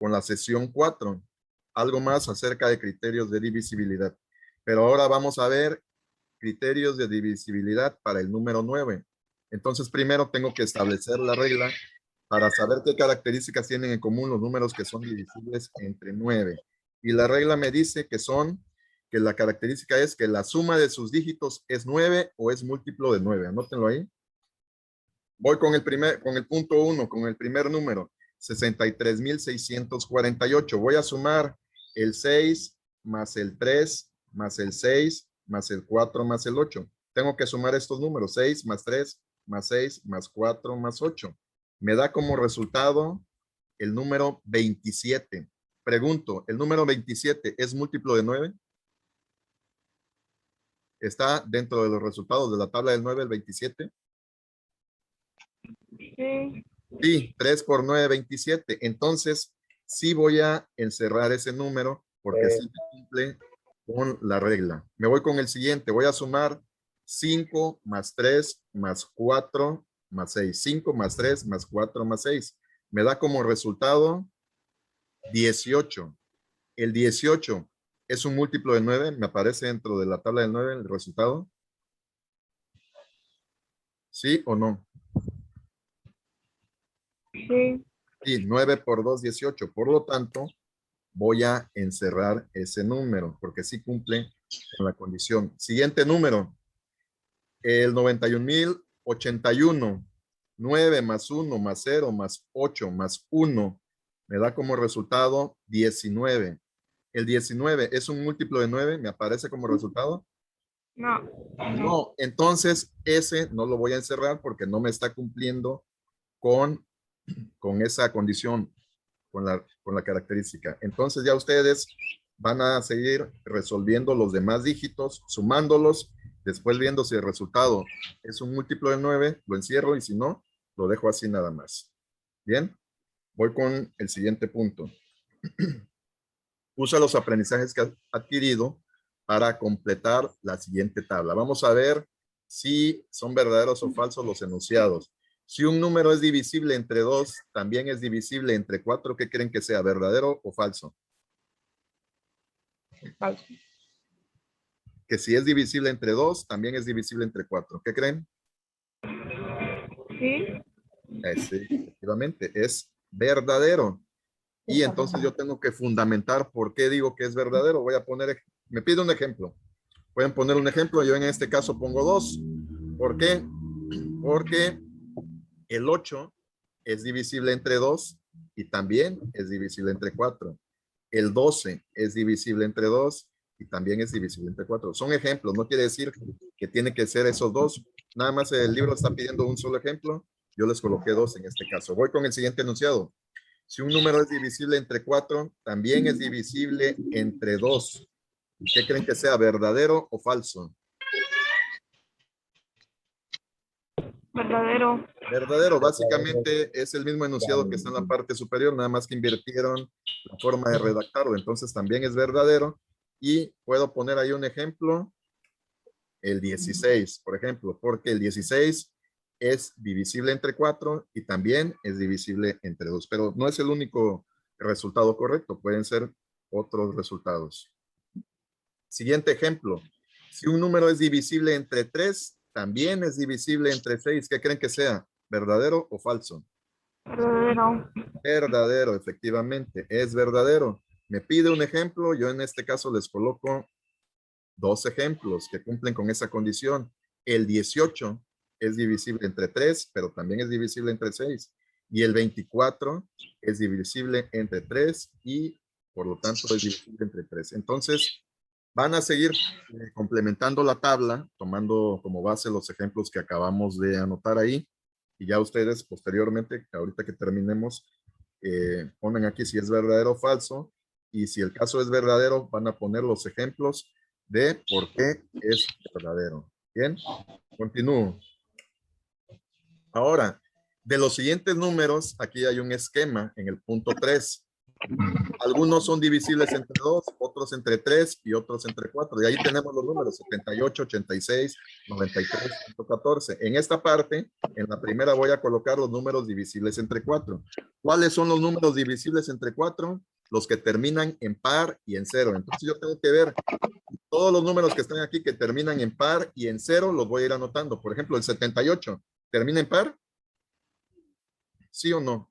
con la sesión 4. Algo más acerca de criterios de divisibilidad. Pero ahora vamos a ver criterios de divisibilidad para el número 9. Entonces, primero tengo que establecer la regla para saber qué características tienen en común los números que son divisibles entre 9. Y la regla me dice que la característica es que la suma de sus dígitos es 9 o es múltiplo de 9. Anótenlo ahí. Voy con el punto 1, con el primer número, 63,648. Voy a sumar el 6 más el 3 más el 6 más el 4 más el 8. Tengo que sumar estos números, 6 más 3 más 6 más 4 más 8. Me da como resultado el número 27. Pregunto, ¿el número 27 es múltiplo de 9? ¿Está dentro de los resultados de la tabla del 9 el 27? Sí. Sí, 3 por 9, 27. Entonces, sí voy a encerrar ese número porque sí cumple con la regla. Me voy con el siguiente. Voy a sumar 5 más 3 más 4 más 6. 5 más 3 más 4 más 6. Me da como resultado 18. El 18 es un múltiplo de 9. Me aparece dentro de la tabla del 9 el resultado. ¿Sí o no? Sí. Sí, 9 por 2, 18. Por lo tanto, voy a encerrar ese número porque sí cumple con la condición. Siguiente número, el 91,081. 9 más 1 más 0 más 8 más 1 me da como resultado 19. El 19 es un múltiplo de 9, me aparece como resultado. No. No, entonces ese no lo voy a encerrar porque no me está cumpliendo con esa condición, con la característica. Entonces ya ustedes van a seguir resolviendo los demás dígitos, sumándolos, después viendo si el resultado es un múltiplo de 9, lo encierro y si no, lo dejo así nada más. Bien, voy con el siguiente punto. Usa los aprendizajes que has adquirido para completar la siguiente tabla. Vamos a ver si son verdaderos o falsos los enunciados. Si un número es divisible entre 2, también es divisible entre 4. ¿Qué creen que sea, verdadero o falso? Falso. Que si es divisible entre 2, también es divisible entre 4. ¿Qué creen? Sí. Sí, efectivamente, es verdadero. Y entonces yo tengo que fundamentar por qué digo que es verdadero. Voy a poner, me pide un ejemplo. Pueden poner un ejemplo. Yo en este caso pongo 2. ¿Por qué? Porque el 8 es divisible entre 2 y también es divisible entre 4. El 12 es divisible entre 2 y también es divisible entre 4. Son ejemplos, no quiere decir que tiene que ser esos dos. Nada más el libro está pidiendo un solo ejemplo. Yo les coloqué 2 en este caso. Voy con el siguiente enunciado. Si un número es divisible entre 4, también es divisible entre 2. ¿Qué creen que sea, verdadero o falso? Verdadero. Verdadero, básicamente es el mismo enunciado que está en la parte superior, nada más que invirtieron la forma de redactarlo. Entonces también es verdadero. Y puedo poner ahí un ejemplo, el 16, por ejemplo, porque el 16 es divisible entre 4 y también es divisible entre 2, pero no es el único resultado correcto, pueden ser otros resultados. Siguiente ejemplo, si un número es divisible entre 3, también es divisible entre 6. ¿Qué creen que sea? ¿Verdadero o falso? Verdadero. Verdadero, efectivamente, es verdadero. Me pide un ejemplo, yo en este caso les coloco 2 ejemplos que cumplen con esa condición. El 18 es divisible entre 3, pero también es divisible entre 6. Y el 24 es divisible entre 3 y por lo tanto es divisible entre 3. Entonces, van a seguir complementando la tabla, tomando como base los ejemplos que acabamos de anotar ahí. Y ya ustedes posteriormente, ahorita que terminemos, ponen aquí si es verdadero o falso. Y si el caso es verdadero, van a poner los ejemplos de por qué es verdadero. Bien, continúo. Ahora, de los siguientes números, aquí hay un esquema en el punto 3. Algunos son divisibles entre 2, otros entre 3 y otros entre 4. Y ahí tenemos los números 78, 86, 93, 114. En esta parte, en la primera voy a colocar los números divisibles entre 4. ¿Cuáles son los números divisibles entre 4? Los que terminan en par y en cero. Entonces yo tengo que ver todos los números que están aquí que terminan en par y en cero, los voy a ir anotando. Por ejemplo, el 78, ¿termina en par? ¿Sí o no?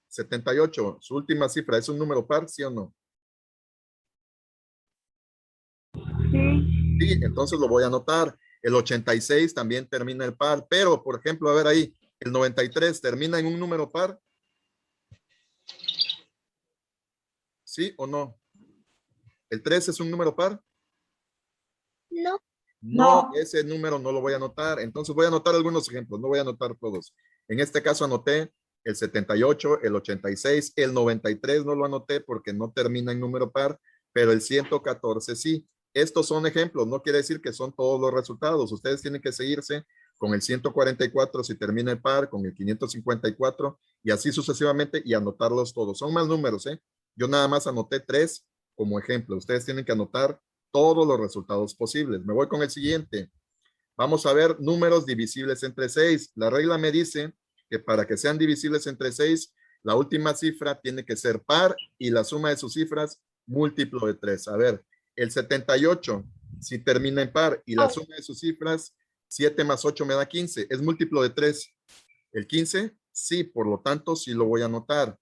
78, su última cifra, ¿es un número par, sí o no? Sí. Sí, entonces lo voy a anotar. El 86 también termina en par, pero, por ejemplo, a ver ahí, el 93 termina en un número par, ¿sí o no? ¿El 3 es un número par? No. No, ese número no lo voy a anotar. Entonces voy a anotar algunos ejemplos, no voy a anotar todos. En este caso anoté el 78, el 86, el 93 no lo anoté porque no termina en número par, pero el 114 sí. Estos son ejemplos, no quiere decir que son todos los resultados. Ustedes tienen que seguirse con el 144 si termina en par, con el 554 y así sucesivamente y anotarlos todos. Son más números, ¿eh? Yo nada más anoté 3 como ejemplo. Ustedes tienen que anotar todos los resultados posibles. Me voy con el siguiente. Vamos a ver números divisibles entre 6. La regla me dice que para que sean divisibles entre 6, la última cifra tiene que ser par y la suma de sus cifras múltiplo de 3. A ver, el 78, si termina en par y la suma de sus cifras, 7 más 8 me da 15. ¿Es múltiplo de 3? ¿El 15? Sí, por lo tanto, sí lo voy a anotar.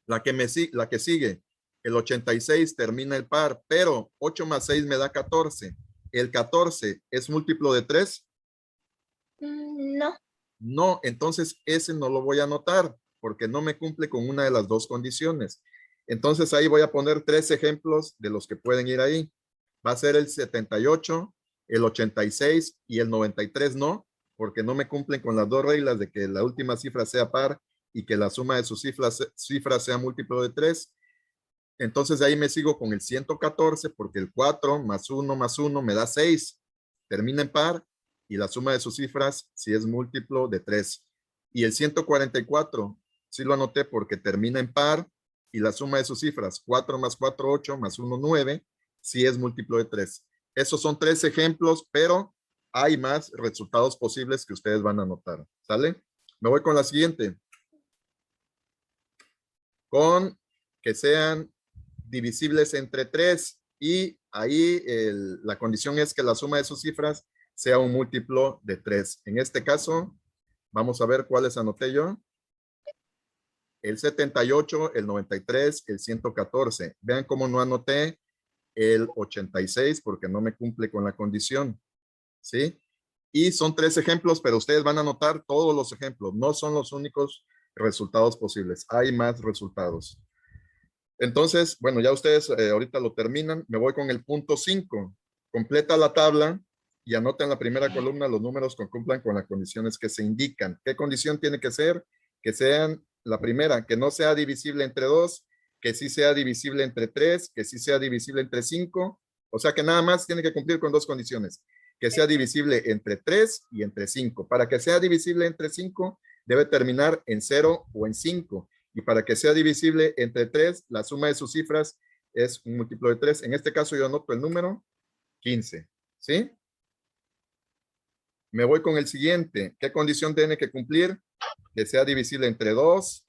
La que sigue, el 86 termina el par, pero 8 más 6 me da 14. ¿El 14 es múltiplo de 3? No. No, entonces ese no lo voy a anotar porque no me cumple con una de las dos condiciones. Entonces ahí voy a poner 3 ejemplos de los que pueden ir ahí. Va a ser el 78, el 86 y el 93 no, porque no me cumplen con las dos reglas de que la última cifra sea par y que la suma de sus cifras sea múltiplo de 3. Entonces de ahí me sigo con el 114 porque el 4 más 1 más 1 me da 6. Termina en par y la suma de sus cifras si es múltiplo de 3. Y el 144 sí lo anoté porque termina en par y la suma de sus cifras 4 más 4, 8 más 1, 9 si es múltiplo de 3. Esos son 3 ejemplos, pero hay más resultados posibles que ustedes van a anotar. ¿Sale? Me voy con la siguiente. Con que sean divisibles entre 3 y ahí la condición es que la suma de sus cifras sea un múltiplo de 3. En este caso, vamos a ver cuáles anoté yo. El 78, el 93, el 114. Vean cómo no anoté el 86 porque no me cumple con la condición. ¿Sí? Y son 3 ejemplos, pero ustedes van a anotar todos los ejemplos. No son los únicos resultados posibles. Hay más resultados. Entonces, bueno, ya ustedes ahorita lo terminan. Me voy con el punto 5. Completa la tabla y anota en la primera columna los números que cumplan con las condiciones que se indican. ¿Qué condición tiene que ser? Que sean la primera, que no sea divisible entre 2, que sí sea divisible entre 3, que sí sea divisible entre 5. O sea que nada más tiene que cumplir con 2 condiciones. Que sea divisible entre 3 y entre 5. Para que sea divisible entre 5, debe terminar en 0 o en 5. Y para que sea divisible entre 3, la suma de sus cifras es un múltiplo de 3. En este caso yo anoto el número 15. ¿Sí? Me voy con el siguiente. ¿Qué condición tiene que cumplir? Que sea divisible entre 2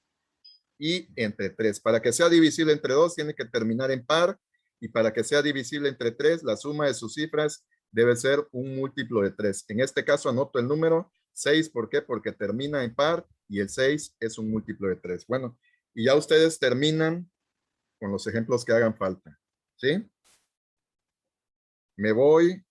y entre 3. Para que sea divisible entre 2 tiene que terminar en par y para que sea divisible entre 3, la suma de sus cifras debe ser un múltiplo de 3. En este caso anoto el número 6. ¿Por qué? Porque termina en par y el 6 es un múltiplo de 3. Bueno, y ya ustedes terminan con los ejemplos que hagan falta. ¿Sí? Me voy.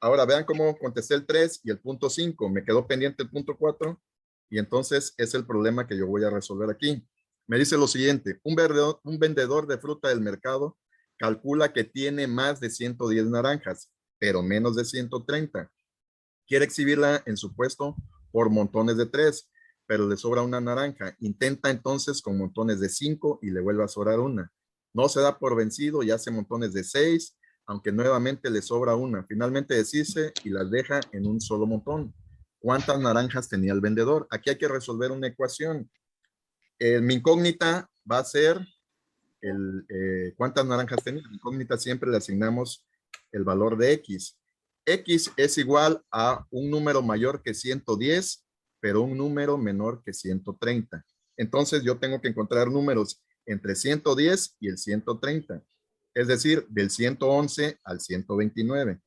Ahora vean cómo contesté el 3 y el punto 5. Me quedó pendiente el punto 4 y entonces es el problema que yo voy a resolver aquí. Me dice lo siguiente. Un vendedor de fruta del mercado calcula que tiene más de 110 naranjas, pero menos de 130. Quiere exhibirla en su puesto por montones de 3, pero le sobra una naranja. Intenta entonces con montones de 5 y le vuelve a sobrar una. No se da por vencido y hace montones de 6, aunque nuevamente le sobra una. Finalmente deshice y las deja en un solo montón. ¿Cuántas naranjas tenía el vendedor? Aquí hay que resolver una ecuación. Mi incógnita va a ser ¿cuántas naranjas tenía? Mi incógnita siempre le asignamos el valor de X. X es igual a un número mayor que 110, pero un número menor que 130. Entonces yo tengo que encontrar números entre 110 y el 130. Es decir, del 111 al 129.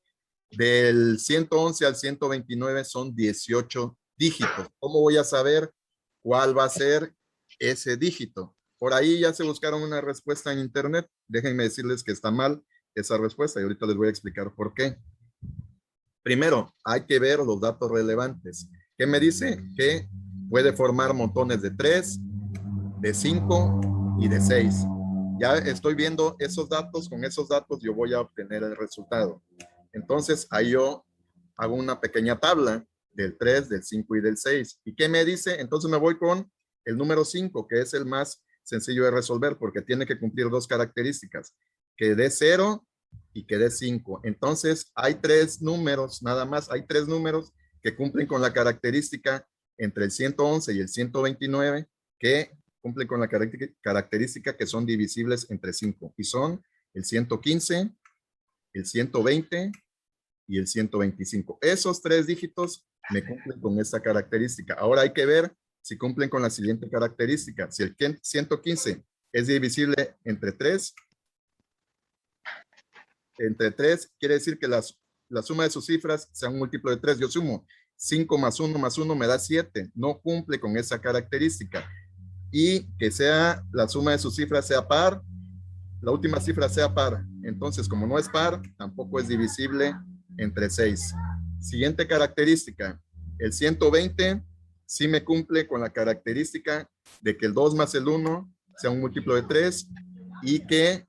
Del 111 al 129 son 18 dígitos. ¿Cómo voy a saber cuál va a ser ese dígito? Por ahí ya se buscaron una respuesta en internet. Déjenme decirles que está mal esa respuesta y ahorita les voy a explicar por qué. Primero, hay que ver los datos relevantes. ¿Qué me dice? Que puede formar montones de 3, de 5 y de 6. Ya estoy viendo esos datos. Con esos datos yo voy a obtener el resultado. Entonces, ahí yo hago una pequeña tabla del 3, del 5 y del 6. ¿Y qué me dice? Entonces me voy con el número 5, que es el más sencillo de resolver porque tiene que cumplir dos características, que dé 0 y que dé 5. Entonces, hay tres números, nada más, hay tres números que cumplen con la característica entre el 111 y el 129, que cumplen con la característica que son divisibles entre 5, y son el 115, el 120 y el 125. Esos tres dígitos me cumplen con esta característica. Ahora hay que ver si cumplen con la siguiente característica. Si el 115 es divisible entre 3, quiere decir que la suma de sus cifras sea un múltiplo de 3. Yo sumo 5 más 1 más 1 me da 7. No cumple con esa característica. Y que sea la suma de sus cifras sea par, la última cifra sea par. Entonces, como no es par, tampoco es divisible entre 6. Siguiente característica. El 120 sí me cumple con la característica de que el 2 más el 1 sea un múltiplo de 3 y que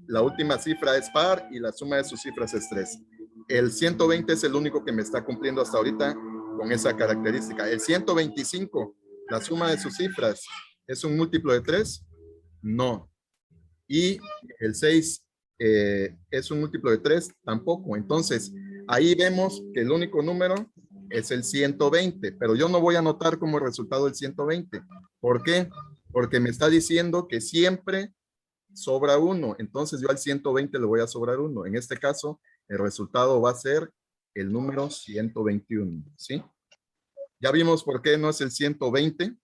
la última cifra es par y la suma de sus cifras es 3. El 120 es el único que me está cumpliendo hasta ahorita con esa característica. El 125, la suma de sus cifras, ¿es un múltiplo de 3? No. Y el 6 es un múltiplo de 3, tampoco. Entonces, ahí vemos que el único número es el 120, pero yo no voy a anotar como resultado el 120. ¿Por qué? Porque me está diciendo que siempre sobra 1. Entonces, yo al 120 le voy a sobrar 1. En este caso, el resultado va a ser el número 121, ¿sí? Ya vimos por qué no es el 120,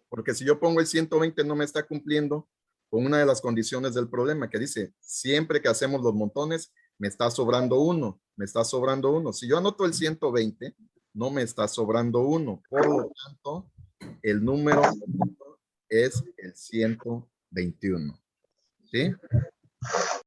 porque si yo pongo el 120 no me está cumpliendo con una de las condiciones del problema que dice, siempre que hacemos los montones, me está sobrando 1, me está sobrando 1. Si yo anoto el 120, no me está sobrando 1. Por lo tanto, el número es el 121. ¿Sí?